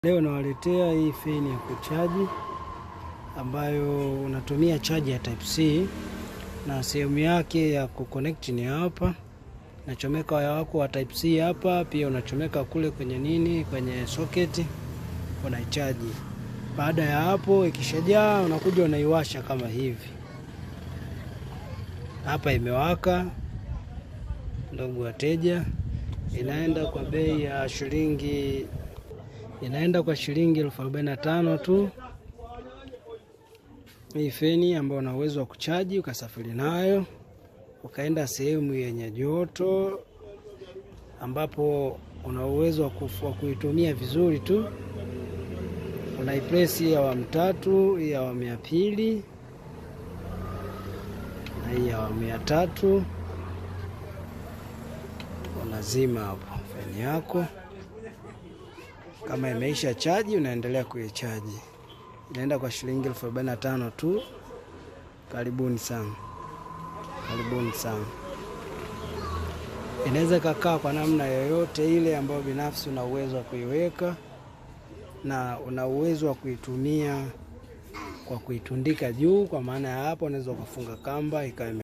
Leo nawaletea hii feni ya kuchaji ambayo unatumia chaji ya type C na sehemu yake ya kuconnect ni hapa. Nachomeka waya wako wa type C hapa, pia unachomeka kule kwenye socket unaichaji. Baada ya hapo ikishajaa unakuja unaiwasha kama hivi. Hapa imewaka, ndugu wateja. Inaenda kwa bei ya shilingi 45,000 tu. Hii feni ambayo una uwezo wa kuchaji ukasafiri nayo ukaenda sehemu yenye joto ambapo una uwezo wa kuitumia vizuri tu. Unaipress ya awamu 3, hii awamu ya 2 na hii awamu ya 3. Unazima hapo feni yako. Kama imeisha chaji unaendelea kuichaji. Inaenda kwa shilingi 45,000 tu. Karibuni sana. Karibuni sana. Inaweza kukaa kwa namna yoyote ile ambayo binafsi una uwezo wa kuiweka na una uwezo wa kuitumia kwa kuitundika juu, kwa maana ya hapo unaweza kufunga kamba ikawa